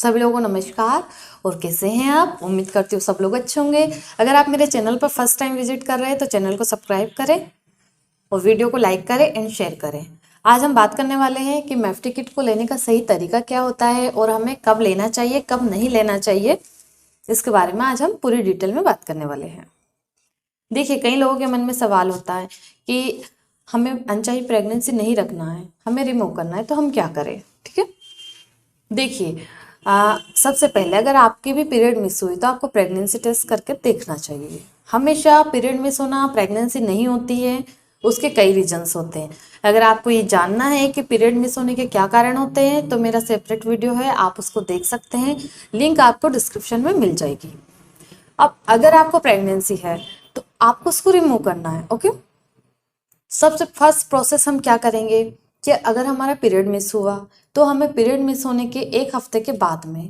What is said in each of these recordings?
सभी लोगों को नमस्कार। और कैसे हैं आप? उम्मीद करती हूँ सब लोग अच्छे होंगे। अगर आप मेरे चैनल पर फर्स्ट टाइम विजिट कर रहे हैं तो चैनल को सब्सक्राइब करें और वीडियो को लाइक करें एंड शेयर करें। आज हम बात करने वाले हैं कि मैफ्टी किट को लेने का सही तरीका क्या होता है और हमें कब लेना चाहिए कब नहीं लेना चाहिए, इसके बारे में आज हम पूरी डिटेल में बात करने वाले हैं। देखिए, कई लोगों के मन में सवाल होता है कि हमें अनचाही प्रेगनेंसी नहीं रखना है, हमें रिमूव करना है, तो हम क्या करें। ठीक है, देखिए सबसे पहले अगर आपकी भी पीरियड मिस हुई तो आपको प्रेगनेंसी टेस्ट करके देखना चाहिए। हमेशा पीरियड मिस होना प्रेगनेंसी नहीं होती है, उसके कई रीजंस होते हैं। अगर आपको ये जानना है कि पीरियड मिस होने के क्या कारण होते हैं तो मेरा सेपरेट वीडियो है, आप उसको देख सकते हैं, लिंक आपको डिस्क्रिप्शन में मिल जाएगी। अब अगर आपको प्रेगनेंसी है तो आपको उसको रिमूव करना है। ओके, सबसे फर्स्ट प्रोसेस हम क्या करेंगे कि अगर हमारा पीरियड मिस हुआ तो हमें पीरियड मिस होने के एक हफ्ते के बाद में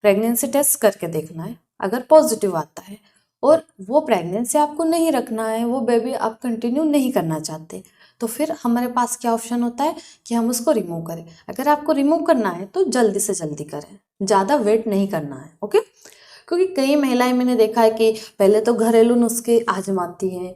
प्रेगनेंसी टेस्ट करके देखना है। अगर पॉजिटिव आता है और वो प्रेगनेंसी आपको नहीं रखना है, वो बेबी आप कंटिन्यू नहीं करना चाहते, तो फिर हमारे पास क्या ऑप्शन होता है कि हम उसको रिमूव करें। अगर आपको रिमूव करना है तो जल्दी से जल्दी करें, ज़्यादा वेट नहीं करना है। ओके, क्योंकि कई महिलाएं मैंने देखा है कि पहले तो घरेलू नुस्खे आजमाती हैं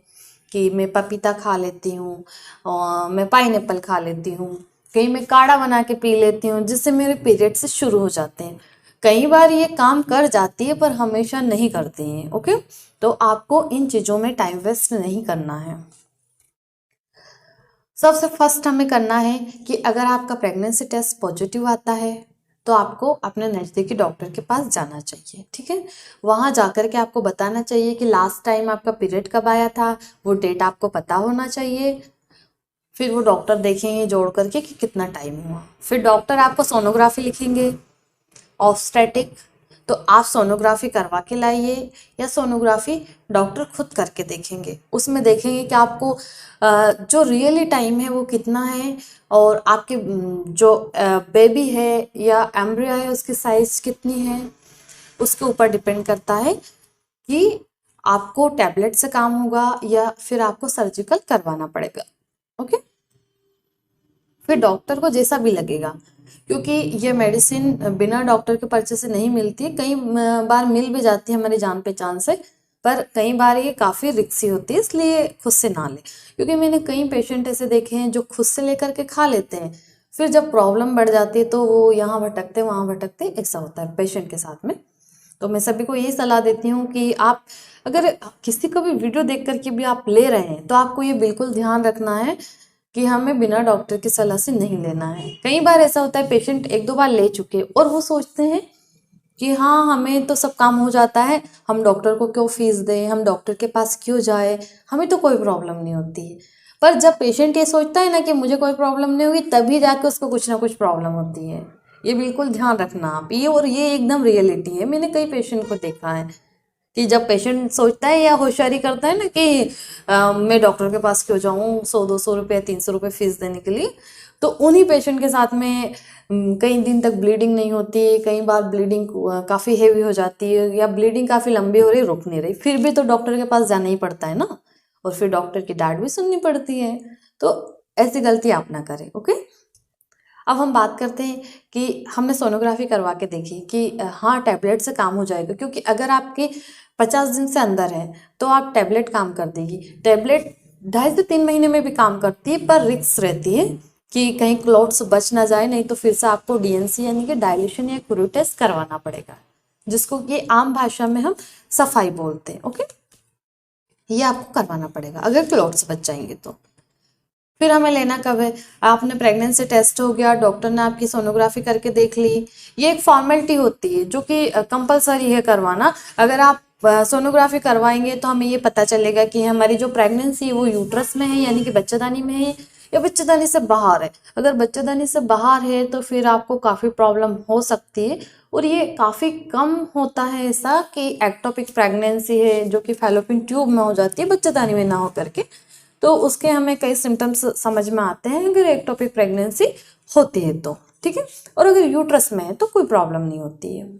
कि मैं पपीता खा लेती हूँ और मैं पाइनएप्पल खा लेती हूँ, कहीं मैं काढ़ा बना के पी लेती हूँ जिससे मेरे पीरियड से शुरू हो जाते हैं। कई बार ये काम कर जाती है पर हमेशा नहीं करती हैं। ओके, तो आपको इन चीज़ों में टाइम वेस्ट नहीं करना है। सबसे फर्स्ट हमें करना है कि अगर आपका प्रेगनेंसी टेस्ट पॉजिटिव आता है तो आपको अपने नज़दीकी डॉक्टर के पास जाना चाहिए। ठीक है, वहाँ जाकर के आपको बताना चाहिए कि लास्ट टाइम आपका पीरियड कब आया था, वो डेट आपको पता होना चाहिए। फिर वो डॉक्टर देखेंगे जोड़ करके कि कितना टाइम हुआ। फिर डॉक्टर आपको सोनोग्राफी लिखेंगे, ऑब्स्टेटिक, तो आप सोनोग्राफी करवा के लाइए या सोनोग्राफी डॉक्टर खुद करके देखेंगे। उसमें देखेंगे कि आपको जो रियली टाइम है वो कितना है और आपके जो बेबी है या एम्ब्रियो है उसकी साइज कितनी है, उसके ऊपर डिपेंड करता है कि आपको टैबलेट से काम होगा या फिर आपको सर्जिकल करवाना पड़ेगा। ओके, फिर डॉक्टर को जैसा भी लगेगा, क्योंकि ये मेडिसिन बिना डॉक्टर के पर्चे से नहीं मिलती है। कई बार मिल भी जाती है हमारी जान पहचान से, पर कई बार ये काफ़ी रिस्की होती है, इसलिए खुद से ना लें। क्योंकि मैंने कई पेशेंट ऐसे देखे हैं जो खुद से लेकर के खा लेते हैं, फिर जब प्रॉब्लम बढ़ जाती है तो वो यहाँ भटकते वहाँ भटकते, ऐसा होता है पेशेंट के साथ में। तो मैं सभी को यही सलाह देती हूँ कि आप अगर किसी को भी वीडियो देख करके भी आप ले रहे हैं तो आपको ये बिल्कुल ध्यान रखना है कि हमें बिना डॉक्टर की सलाह से नहीं लेना है। कई बार ऐसा होता है पेशेंट एक दो बार ले चुके और वो सोचते हैं कि हाँ हमें तो सब काम हो जाता है, हम डॉक्टर को क्यों फीस दें, हम डॉक्टर के पास क्यों जाए, हमें तो कोई प्रॉब्लम नहीं होती है। पर जब पेशेंट ये सोचता है ना कि मुझे कोई प्रॉब्लम नहीं होगी, तभी जाके उसको कुछ ना कुछ प्रॉब्लम होती है। ये बिल्कुल ध्यान रखना आप, ये और ये एकदम रियलिटी है। मैंने कई पेशेंट को देखा है कि जब पेशेंट सोचता है या होशियारी करता है ना कि मैं डॉक्टर के पास क्यों जाऊँ 100-200 रुपये 300 रुपये फीस देने के लिए, तो उन्हीं पेशेंट के साथ में कई दिन तक ब्लीडिंग नहीं होती है। कई बार ब्लीडिंग काफ़ी हेवी हो जाती है या ब्लीडिंग काफ़ी लंबी हो रही, रुक नहीं रही, फिर भी तो डॉक्टर के पास जाना ही पड़ता है ना, और फिर डॉक्टर की डांट भी सुननी पड़ती है। तो ऐसी गलती आप ना करें। ओके, अब हम बात करते हैं कि हमने सोनोग्राफी करवा के देखी कि हाँ टैबलेट से काम हो जाएगा। क्योंकि अगर आपके 50 दिन से अंदर है तो आप टैबलेट काम कर देगी। टैबलेट 2.5 से 3 महीने में भी काम करती है, पर रिस्क रहती है कि कहीं क्लॉट्स बच ना जाए, नहीं तो फिर से आपको डीएनसी यानी कि डायल्यूशन या क्रूड टेस्ट करवाना पड़ेगा, जिसको कि आम भाषा में हम सफाई बोलते हैं। ओके, ये आपको करवाना पड़ेगा अगर क्लॉट्स बच जाएंगे तो। फिर हमें लेना कब है? आपने प्रेगनेंसी टेस्ट हो गया, डॉक्टर ने आपकी सोनोग्राफी करके देख ली, ये एक फॉर्मेलिटी होती है जो कि कंपलसरी है करवाना। अगर आप सोनोग्राफी करवाएंगे तो हमें ये पता चलेगा कि हमारी जो प्रेगनेंसी है वो यूट्रस में है यानी कि बच्चेदानी में है या बच्चेदानी से बाहर है। अगर बच्चेदानी से बाहर है तो फिर आपको काफ़ी प्रॉब्लम हो सकती है, और ये काफ़ी कम होता है ऐसा कि एक्टोपिक प्रेगनेंसी है जो कि फैलोपियन ट्यूब में हो जाती है, बच्चेदानी में ना हो करके। तो उसके हमें कई सिम्टम्स समझ में आते हैं अगर एक्टोपिक प्रेगनेंसी होती है तो। ठीक है, और अगर यूट्रस में है तो कोई प्रॉब्लम नहीं होती है।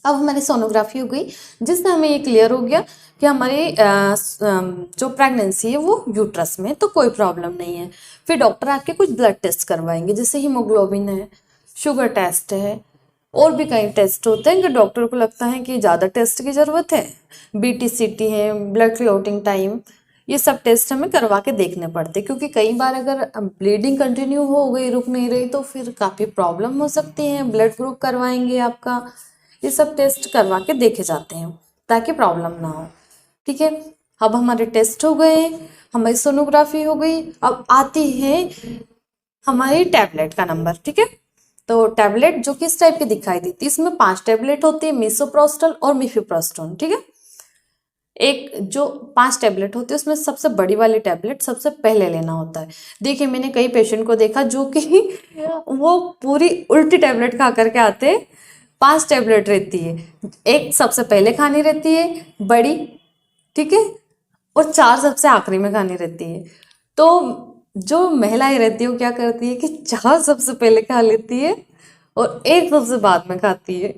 अब हमारी सोनोग्राफी हो गई जिससे हमें ये क्लियर हो गया कि हमारी जो प्रेगनेंसी है वो यूट्रस में, तो कोई प्रॉब्लम नहीं है। फिर डॉक्टर आपके कुछ ब्लड टेस्ट करवाएंगे, जैसे हीमोग्लोबिन है, शुगर टेस्ट है, और भी कई टेस्ट होते हैं कि डॉक्टर को लगता है कि ज़्यादा टेस्ट की ज़रूरत है, BT-CT है, ब्लड क्लॉटिंग टाइम, ये सब टेस्ट हमें करवा के देखने पड़ते हैं, क्योंकि कई बार अगर ब्लीडिंग कंटिन्यू हो गई, रुक नहीं रही, तो फिर काफ़ी प्रॉब्लम हो सकती है। ब्लड ग्रुप करवाएंगे आपका, ये सब टेस्ट करवा के देखे जाते हैं ताकि प्रॉब्लम ना हो। ठीक है, अब हमारे टेस्ट हो गए, हमारी सोनोग्राफी हो गई, अब आती है हमारी टैबलेट का नंबर। ठीक है, तो टैबलेट जो किस टाइप की दिखाई देती है, इसमें 5 टैबलेट होती है, मिसोप्रोस्टल और मिफिप्रोस्टोन। ठीक है, एक जो 5 टैबलेट होती है उसमें सबसे बड़ी वाली टैबलेट सबसे पहले लेना होता है। देखिए, मैंने कई पेशेंट को देखा जो कि वो पूरी उल्टी टैबलेट खा करके आते हैं। 5 टैबलेट रहती है, एक सबसे पहले खानी रहती है बड़ी, ठीक है, और 4 सबसे आखिरी में खानी रहती है। तो जो महिलाएं रहती है वो क्या करती है कि 4 सबसे पहले खा लेती है और एक सबसे बाद में खाती है।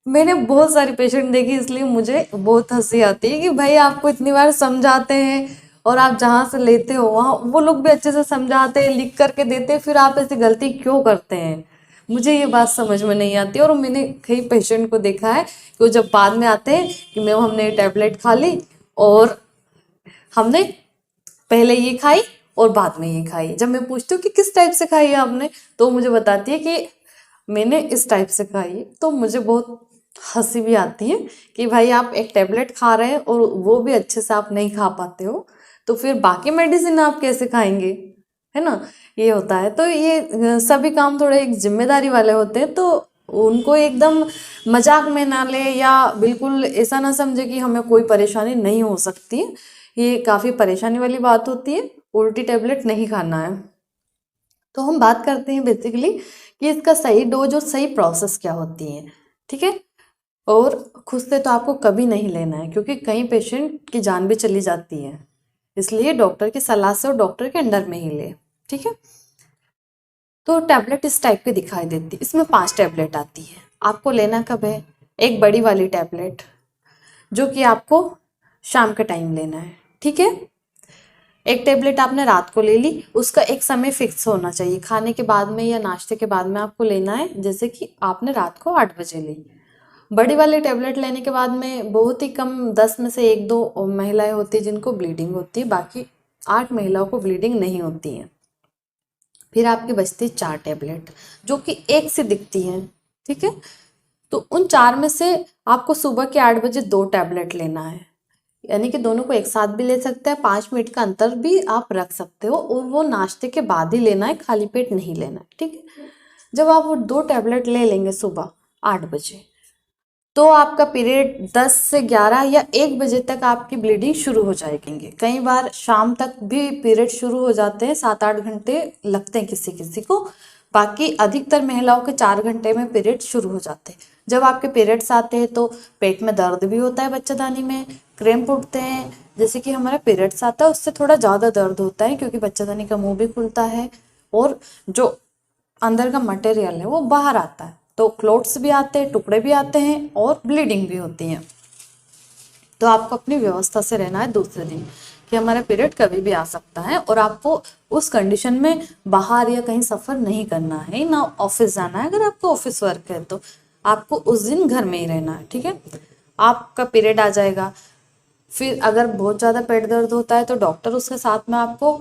मैंने बहुत सारी पेशेंट देखी, इसलिए मुझे बहुत हंसी आती है कि भाई आपको इतनी बार समझाते हैं और आप जहाँ से लेते हो वहाँ वो लोग भी अच्छे से समझाते हैं, लिख करके देते हैं, फिर आप ऐसी गलती क्यों करते हैं? मुझे ये बात समझ में नहीं आती। और मैंने कई पेशेंट को देखा है कि वो जब बाद में आते हैं कि मैम हमने टैबलेट खा ली और हमने पहले ये खाई और बाद में ये खाई। जब मैं पूछती हूँ कि किस टाइप से खाई है आपने, तो मुझे बताती है कि मैंने इस टाइप से खाई। तो मुझे बहुत हंसी भी आती है कि भाई आप एक टैबलेट खा रहे हैं और वो भी अच्छे से आप नहीं खा पाते हो, तो फिर बाकी मेडिसिन आप कैसे खाएंगे, है ना? ये होता है। तो ये सभी काम थोड़े एक जिम्मेदारी वाले होते हैं, तो उनको एकदम मजाक में ना ले या बिल्कुल ऐसा ना समझे कि हमें कोई परेशानी नहीं हो सकती है। ये काफ़ी परेशानी वाली बात होती है, उल्टी टैबलेट नहीं खाना है। तो हम बात करते हैं बेसिकली कि इसका सही डोज और सही प्रोसेस क्या होती है। ठीक है, और खुद से तो आपको कभी नहीं लेना है, क्योंकि कई पेशेंट की जान भी चली जाती है, इसलिए डॉक्टर की सलाह से और डॉक्टर के अंडर में ही ले। ठीक है, तो टैबलेट इस टाइप की दिखाई देती है, इसमें 5 टैबलेट आती है। आपको लेना कब है? एक बड़ी वाली टैबलेट जो कि आपको शाम के टाइम लेना है। ठीक है, एक टैबलेट आपने रात को ले ली, उसका एक समय फिक्स होना चाहिए, खाने के बाद में या नाश्ते के बाद में आपको लेना है। जैसे कि आपने रात को 8 बजे ली, बड़ी वाली टैबलेट लेने के बाद में बहुत ही कम 10 में से 1-2 महिलाएं होती है जिनको ब्लीडिंग होती है, बाकी 8 महिलाओं को ब्लीडिंग नहीं होती है। फिर आपकी बचती 4 टैबलेट जो कि एक से दिखती हैं। ठीक है, तो उन 4 में से आपको सुबह के 8 बजे 2 टैबलेट लेना है, यानी कि दोनों को एक साथ भी ले सकते हैं, 5 मिनट का अंतर भी आप रख सकते हो, और वो नाश्ते के बाद ही लेना है, खाली पेट नहीं लेना है। ठीक है, जब आप वो 2 टैबलेट ले लेंगे सुबह 8 बजे, तो आपका पीरियड 10 से 11 या 1 बजे तक आपकी ब्लीडिंग शुरू हो जाएगी। कई बार शाम तक भी पीरियड शुरू हो जाते हैं, 7-8 घंटे लगते हैं किसी किसी को, बाकी अधिकतर महिलाओं के 4 घंटे में पीरियड शुरू हो जाते हैं। जब आपके पीरियड्स आते हैं तो पेट में दर्द भी होता है, बच्चादानी में क्रैम्प उठते हैं। जैसे कि हमारा पीरियड्स आता है उससे थोड़ा ज़्यादा दर्द होता है, क्योंकि बच्चादानी का मुंह भी खुलता है और जो अंदर का मटेरियल है वो बाहर आता है, तो क्लोट्स भी आते हैं, टुकड़े भी आते हैं और ब्लीडिंग भी होती है। तो आपको अपनी व्यवस्था से रहना है दूसरे दिन कि हमारा पीरियड कभी भी आ सकता है, और आपको उस कंडीशन में बाहर या कहीं सफ़र नहीं करना है, ना ऑफिस जाना है। अगर आपको ऑफिस वर्क है तो आपको उस दिन घर में ही रहना है। ठीक है, आपका पीरियड आ जाएगा, फिर अगर बहुत ज़्यादा पेट दर्द होता है तो डॉक्टर उसके साथ में आपको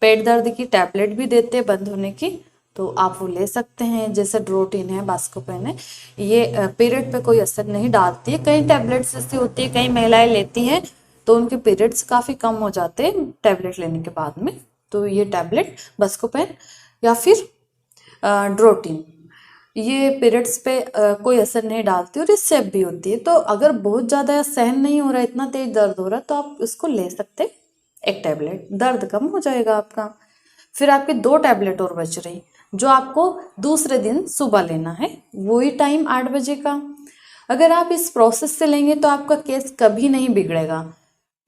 पेट दर्द की टैबलेट भी देते हैं बंद होने की, तो आप वो ले सकते हैं। जैसे ड्रोटिन है, बास्कोपेन है, ये पीरियड पे कोई असर नहीं डालती है। कई टैबलेट्स ऐसी होती है, कई महिलाएं लेती हैं तो उनके पीरियड्स काफ़ी कम हो जाते हैं टैबलेट लेने के बाद में। तो ये टैबलेट बास्कोपेन या फिर ड्रोटिन, ये पीरियड्स पे कोई असर नहीं डालती और ये सेफ भी होती है। तो अगर बहुत ज़्यादा सहन नहीं हो रहा, इतना तेज दर्द हो रहा है, तो आप इसको ले सकते, एक टैबलेट, दर्द कम हो जाएगा आपका। फिर आपकी 2 टैबलेट और बच रही, जो आपको दूसरे दिन सुबह लेना है, वही टाइम 8 बजे का। अगर आप इस प्रोसेस से लेंगे तो आपका केस कभी नहीं बिगड़ेगा,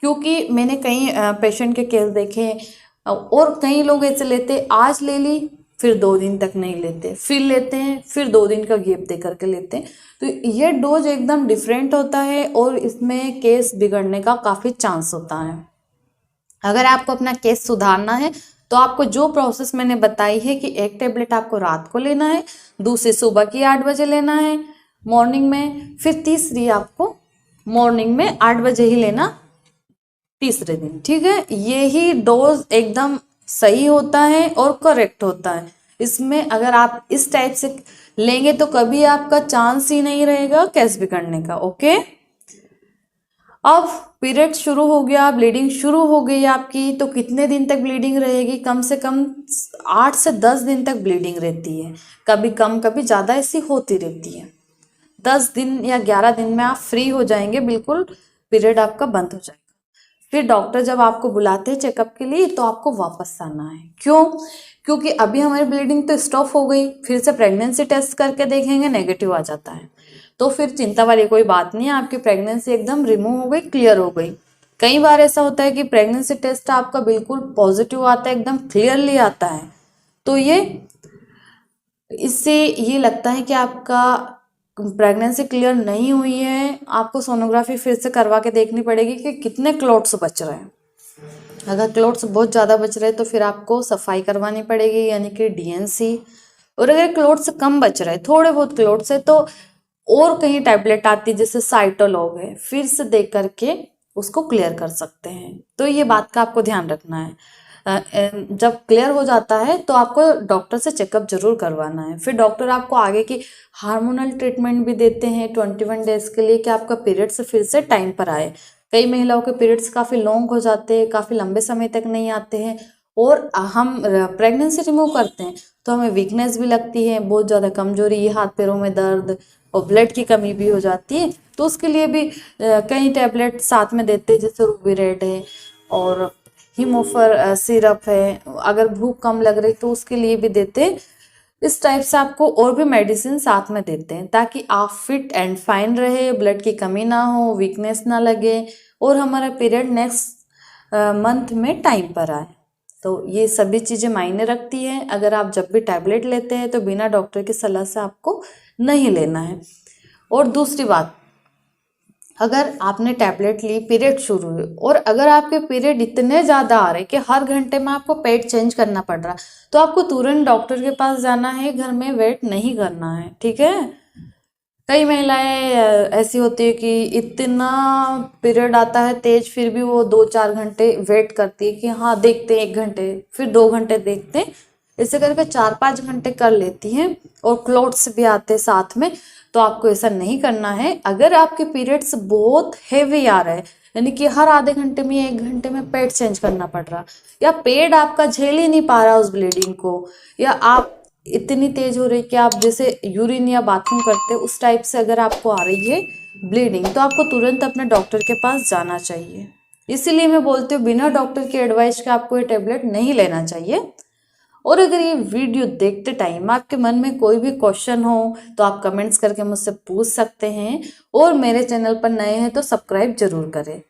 क्योंकि मैंने कई पेशेंट के केस देखे और कई लोग ऐसे लेते, आज ले ली फिर 2 दिन तक नहीं लेते, फिर लेते हैं, फिर 2 दिन का गैप दे करके लेते हैं। तो ये डोज एकदम डिफरेंट होता है और इसमें केस बिगड़ने का काफ़ी चांस होता है। अगर आपको अपना केस सुधारना है तो तो आपको जो प्रोसेस मैंने बताई है कि एक टेबलेट आपको रात को लेना है, दूसरी सुबह की 8 बजे लेना है मॉर्निंग में, फिर तीसरी आपको मॉर्निंग में 8 बजे ही लेना तीसरे दिन, ठीक है। यही डोज एकदम सही होता है और करेक्ट होता है। इसमें अगर आप इस टाइप से लेंगे तो कभी आपका चांस ही नहीं रहेगा कैश बिगड़ने का। ओके, अब पीरियड शुरू हो गया, ब्लीडिंग शुरू हो गई आपकी, तो कितने दिन तक ब्लीडिंग रहेगी? कम से कम 8 से 10 दिन तक ब्लीडिंग रहती है, कभी कम कभी ज़्यादा ऐसी होती रहती है। 10 दिन या 11 दिन में आप फ्री हो जाएंगे, बिल्कुल पीरियड आपका बंद हो जाएगा। फिर डॉक्टर जब आपको बुलाते हैं चेकअप के लिए तो आपको वापस आना है। क्यों? क्योंकि अभी हमारी ब्लीडिंग तो स्टॉप हो गई, फिर से प्रेगनेंसी टेस्ट करके देखेंगे नेगेटिव आ जाता है, तो फिर चिंता वाली कोई बात नहीं है, आपकी प्रेगनेंसी एकदम रिमूव हो गई, क्लियर हो गई। कई बार ऐसा होता है कि प्रेगनेंसी टेस्ट आपका बिल्कुल पॉजिटिव आता है, एकदम क्लियरली आता है, तो इससे ये लगता है कि आपका प्रेगनेंसी क्लियर नहीं हुई है, आपको सोनोग्राफी फिर से करवा के देखनी पड़ेगी कि कितने क्लॉट्स बच रहे हैं। अगर क्लॉट्स बहुत ज़्यादा बच रहे हैं तो फिर आपको सफाई करवानी पड़ेगी, यानी कि डीएनसी। और अगर क्लॉट्स कम बच रहे हैं, थोड़े बहुत क्लॉट्स है, तो और कहीं टैबलेट आती है जैसे साइटोलॉग है, फिर से देख करके उसको क्लियर कर सकते हैं। तो ये बात का आपको ध्यान रखना है। जब क्लियर हो जाता है तो आपको डॉक्टर से चेकअप जरूर करवाना है। फिर डॉक्टर आपको आगे की हार्मोनल ट्रीटमेंट भी देते हैं 21 डेज के लिए कि आपका पीरियड्स फिर से टाइम पर आए। कई महिलाओं के पीरियड्स काफ़ी लॉन्ग हो जाते हैं, काफ़ी लंबे समय तक नहीं आते हैं, और हम प्रेगनेंसी रिमूव करते हैं तो हमें वीकनेस भी लगती है, बहुत ज़्यादा कमजोरी, हाथ पैरों में दर्द और ब्लड की कमी भी हो जाती है। तो उसके लिए भी कई टैबलेट साथ में देते हैं, जैसे रूबीरेड है और हीमोफर सिरप है। अगर भूख कम लग रही तो उसके लिए भी देते हैं। इस टाइप से आपको और भी मेडिसिन साथ में देते हैं ताकि आप फिट एंड फाइन रहे, ब्लड की कमी ना हो, वीकनेस ना लगे, और हमारा पीरियड नेक्स्ट मंथ में टाइम पर आए। तो ये सभी चीज़ें मायने रखती हैं। अगर आप जब भी टैबलेट लेते हैं तो बिना डॉक्टर की सलाह से आपको नहीं लेना है। और दूसरी बात, अगर आपने टैबलेट ली, पीरियड शुरू हुए, और अगर आपके पीरियड इतने ज़्यादा आ रहे कि हर घंटे में आपको पैड चेंज करना पड़ रहा, तो आपको तुरंत डॉक्टर के पास जाना है, घर में वेट नहीं करना है, ठीक है। कई महिलाएं ऐसी होती है कि इतना पीरियड आता है तेज, फिर भी वो 2-4 घंटे वेट करती है कि हाँ देखते हैं 1 घंटे, फिर 2 घंटे देखते हैं, ऐसे करके 4-5 घंटे कर लेती हैं, और क्लोट्स भी आते साथ में। तो आपको ऐसा नहीं करना है। अगर आपके पीरियड्स बहुत हेवी आ रहे हैं, यानी कि हर आधे घंटे में 1 घंटे में पैड चेंज करना पड़ रहा, या पेड आपका झेल ही नहीं पा रहा उस ब्लीडिंग को, या आप इतनी तेज हो रही कि आप जैसे यूरिन या बाथरूम करते उस टाइप से अगर आपको आ रही है ब्लीडिंग, तो आपको तुरंत अपने डॉक्टर के पास जाना चाहिए। इसीलिए मैं बोलती हूँ बिना डॉक्टर की एडवाइस के आपको ये टेबलेट नहीं लेना चाहिए। और अगर ये वीडियो देखते टाइम आपके मन में कोई भी क्वेश्चन हो तो आप कमेंट्स करके मुझसे पूछ सकते हैं, और मेरे चैनल पर नए हैं तो सब्सक्राइब जरूर करें।